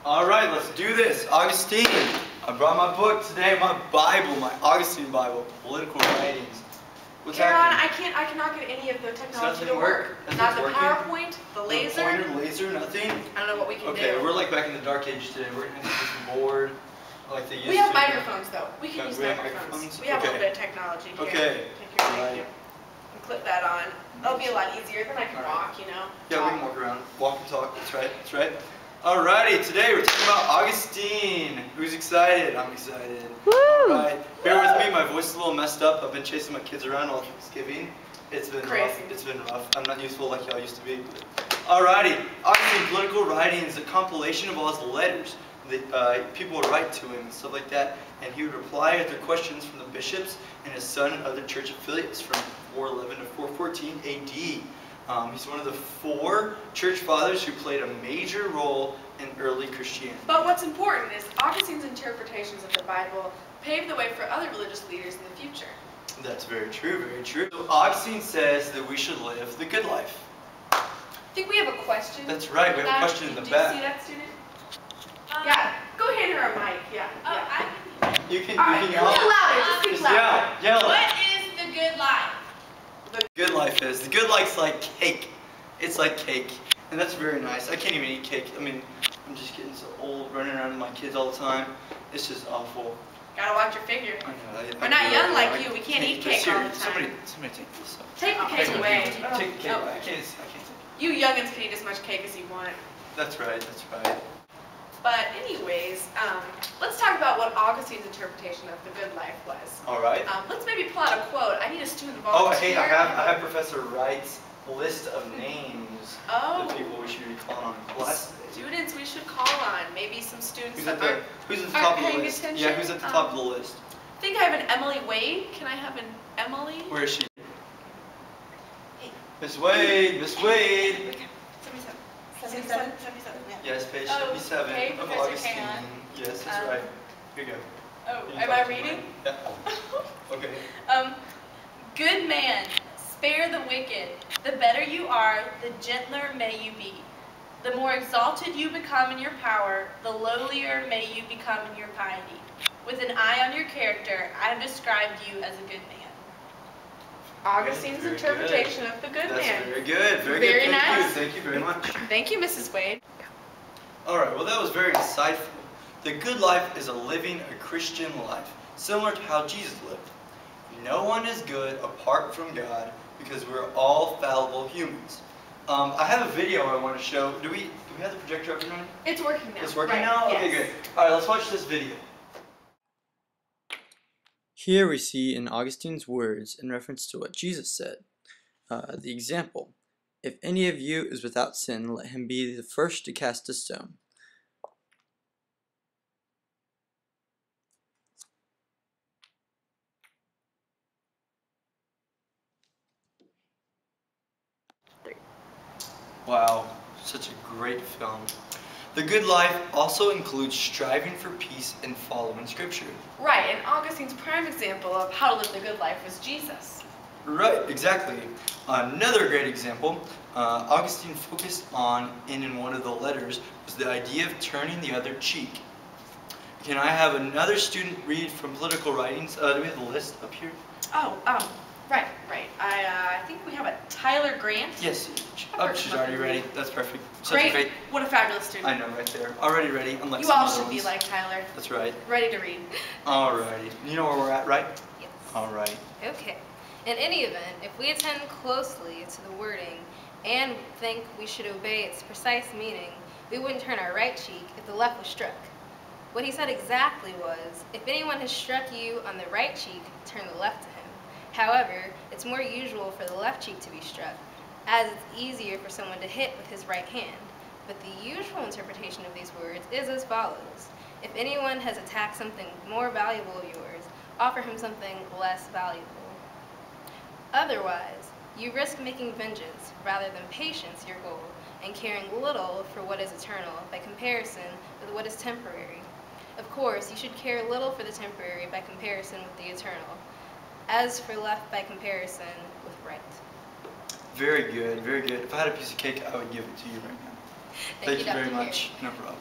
All right, let's do this. Augustine. I brought my book today, my Bible, my Augustine Bible, political writings. What's Carron, happening? I cannot get any of the technology to Nothing work. Not the working? PowerPoint, the laser. The pointer, laser, nothing? I don't know what we can do. Okay, we're like back in the dark age today. We're gonna have this board like they used to. We have microphones though. We can use we have microphones. We have a little bit of technology here. Okay. Thank you. Clip that on. That'll be a lot easier. Then I can walk, you know. Yeah, we can walk around. Walk and talk. That's right. That's right. Alrighty, today we're talking about Augustine. Who's excited? I'm excited. Woo! Alright, bear with me. My voice is a little messed up. I've been chasing my kids around all Thanksgiving. It's been rough. It's been rough. I'm not useful like y'all used to be. Alrighty, Augustine, political writings, a compilation of all his letters that people would write to him and stuff like that, and he would reply to their questions from the bishops and his son and other church affiliates from 411 to 414 AD. He's one of the 4 church fathers who played a major role in early Christianity. But what's important is Augustine's interpretations of the Bible paved the way for other religious leaders in the future. That's very true, very true. So Augustine says that we should live the good life. I think we have a question. That's right, we have a question in the back. Do you see that, student? Yeah, go hand her a mic, yeah. You can yell. A little louder, just speak louder. Yell. What is the good life? The good life is, the good life's like cake. It's like cake, and that's very nice. I can't even eat cake. I mean, I'm just getting so old, running around with my kids all the time. It's just awful. Gotta watch your figure. I know. We're not young like you. We can't eat cake all the time. Somebody take this. Take the cake away. Take the cake away. I can't take it. You youngins can eat as much cake as you want. That's right. That's right. But anyways, let's talk about what Augustine's interpretation of the good life was. All right. Let's maybe pull out a quote. I need a student Oh, volunteer. hey, I have Professor Wright's list of names of people we should be calling on in class. Students we should call on. Maybe some students Who's that at the top of the paying list? attention. Yeah, who's at the top of the list? I think I have an Emily Wade. Can I have an Emily? Where is she? Miss Wade, Miss Wade. 77. Yes, page Oh, 77 hey, of Professor Augustine. Carron. Yes, that's right. Here you go. Oh, You can am talk I to me. reading? Yeah. Okay. Good man, spare the wicked. The better you are, the gentler may you be. The more exalted you become in your power, the lowlier may you become in your piety. With an eye on your character, I have described you as a good man. Augustine's Very interpretation of the good That's man. very good. Very Very good. Thank you. nice. Thank you very much. Thank you, Mrs. Wade. All right. Well, that was very insightful. The good life is living a Christian life, similar to how Jesus lived. No one is good apart from God because we're all fallible humans. I have a video I want to show. Do we have the projector up and running? It's working now. It's working right. now? Yes. Okay, good. All right, let's watch this video. Here we see in Augustine's words in reference to what Jesus said. The example, if any of you is without sin, let him be the first to cast a stone. Wow, such a great film. The good life also includes striving for peace and following Scripture. Right, and Augustine's prime example of how to live the good life was Jesus. Right, exactly. Another great example, Augustine focused on, and in one of the letters, was the idea of turning the other cheek. Can I have another student read from political writings? Do we have the list up here? Right. I think we have a Tyler Grant. Yes. Oh, she's already ready. That's perfect. Great. What a fabulous student. I know, right there. Already ready, unlike You some all other should ones. be like Tyler. That's right. Ready to read. Alrighty. You know where we're at, right? Yes. Alright. Okay. In any event, if we attend closely to the wording and think we should obey its precise meaning, we wouldn't turn our right cheek if the left was struck. What he said exactly was, if anyone has struck you on the right cheek, turn the left to him. However, it's more usual for the left cheek to be struck, as it's easier for someone to hit with his right hand. But the usual interpretation of these words is as follows. If anyone has attacked something more valuable of yours, offer him something less valuable. Otherwise, you risk making vengeance rather than patience your goal, and caring little for what is eternal by comparison with what is temporary. Of course, you should care little for the temporary by comparison with the eternal, as for left by comparison with right. Very good, very good. If I had a piece of cake, I would give it to you right now. Thank you very much. No problem.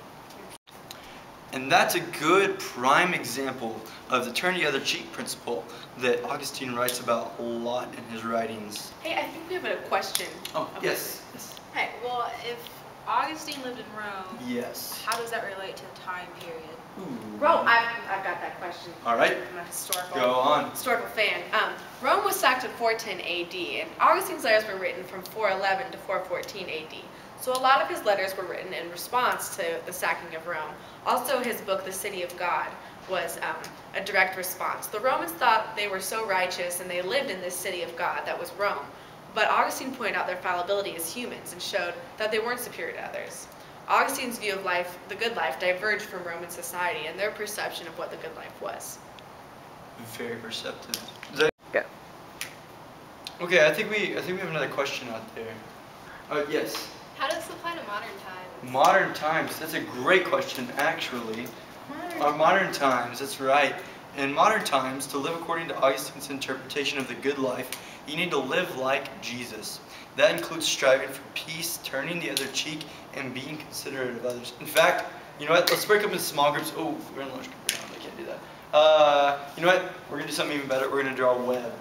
And that's a good prime example of the turn the other cheek principle that Augustine writes about a lot in his writings. Hey, I think we have a question. Oh, yes. Hey, well, if Augustine lived in Rome, Yes. how does that relate to the time period? Ooh. Rome, I've got that question. All right. I'm a Go on. historical fan. Rome was sacked in 410 AD, and Augustine's letters were written from 411 to 414 AD. So a lot of his letters were written in response to the sacking of Rome. Also, his book, The City of God, was a direct response. The Romans thought they were so righteous and they lived in this city of God that was Rome. But Augustine pointed out their fallibility as humans and showed that they weren't superior to others. Augustine's view of life, the good life, diverged from Roman society and their perception of what the good life was. Very perceptive. Go. Okay, I think we have another question out there. Yes. How does this apply to modern times? Modern times. That's a great question, actually. Modern times. That's right. In modern times, to live according to Augustine's interpretation of the good life, you need to live like Jesus. That includes striving for peace, turning the other cheek, and being considerate of others. In fact, you know what? Let's break up into small groups. Oh, we're in large group right now. I can't do that. You know what? We're going to do something even better. We're going to draw a web.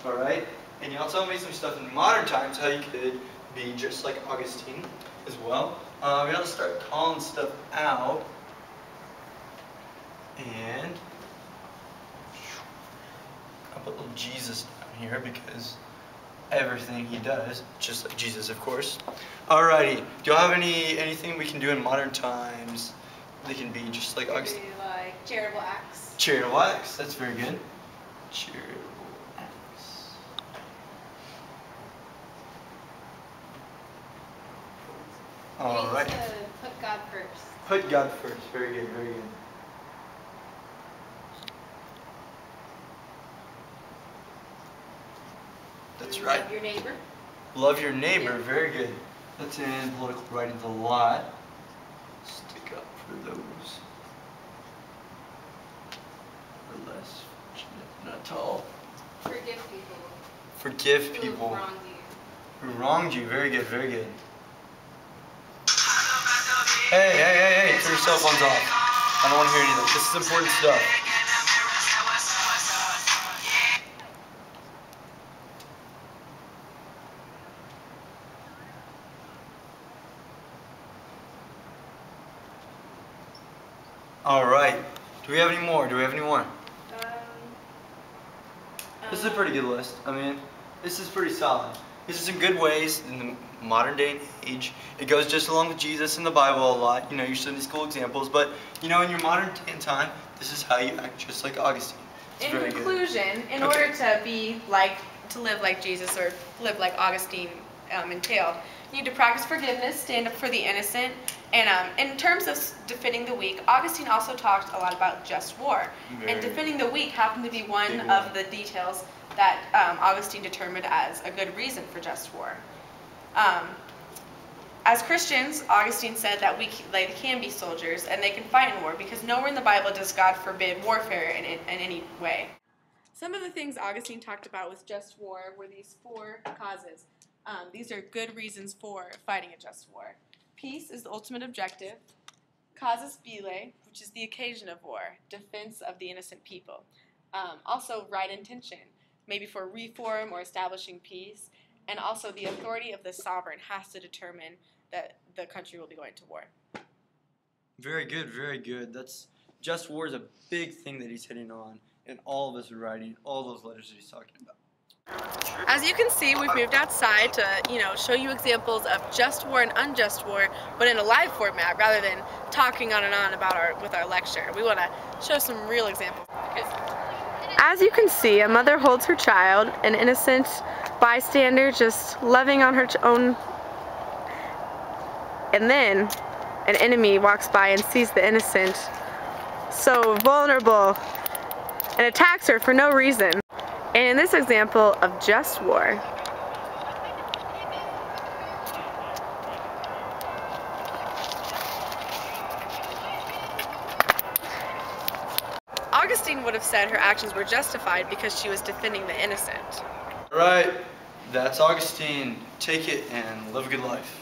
All right? And y'all tell me some stuff in modern times how you could be just like Augustine as well. We got to start calling stuff out. And I'll put little Jesus down here because everything he does, just like Jesus, of course. Alrighty, do y'all have anything we can do in modern times that can be just like Augustine? Maybe like charitable acts. Charitable acts, that's very good. Charitable acts. Alright. We need to put God first. Put God first, very good, very good. That's right. Love your neighbor. Love your neighbor, very good. That's in political writings a lot. Stick up for those who are less fortunate, not tall. Forgive people. Forgive Who people wronged you. who wronged you. Very good, very good. Hey, turn your cell phones off. I don't want to hear any of this. This is important stuff. All right. Do we have any more? This is a pretty good list. I mean, this is pretty solid. This is some good ways in the modern day and age. It goes just along with Jesus in the Bible a lot. You know, your Sunday school examples. But, you know, in your modern day and time, this is how you act just like Augustine. It's In conclusion, in order to live like Jesus or live like Augustine entailed, you need to practice forgiveness, stand up for the innocent, and in terms of defending the weak, Augustine also talked a lot about just war. And defending the weak happened to be one of the details that Augustine determined as a good reason for just war. As Christians, Augustine said that they can be soldiers and they can fight in war because nowhere in the Bible does God forbid warfare in any way. Some of the things Augustine talked about with just war were these 4 causes. These are good reasons for fighting a just war. Peace is the ultimate objective. Casus belli, which is the occasion of war, defense of the innocent people. Also, right intention, maybe for reform or establishing peace. And also, the authority of the sovereign has to determine that the country will be going to war. Very good, very good. That's just war is a big thing that he's hitting on in all of his writing, all those letters that he's talking about. As you can see, we've moved outside to, show you examples of just war and unjust war, but in a live format rather than talking on and on about with our lecture. We want to show some real examples. As you can see, a mother holds her child, an innocent bystander just loving on her own, and then an enemy walks by and sees the innocent so vulnerable and attacks her for no reason. And in this example of just war, Augustine would have said her actions were justified because she was defending the innocent. All right, that's Augustine. Take it and live a good life.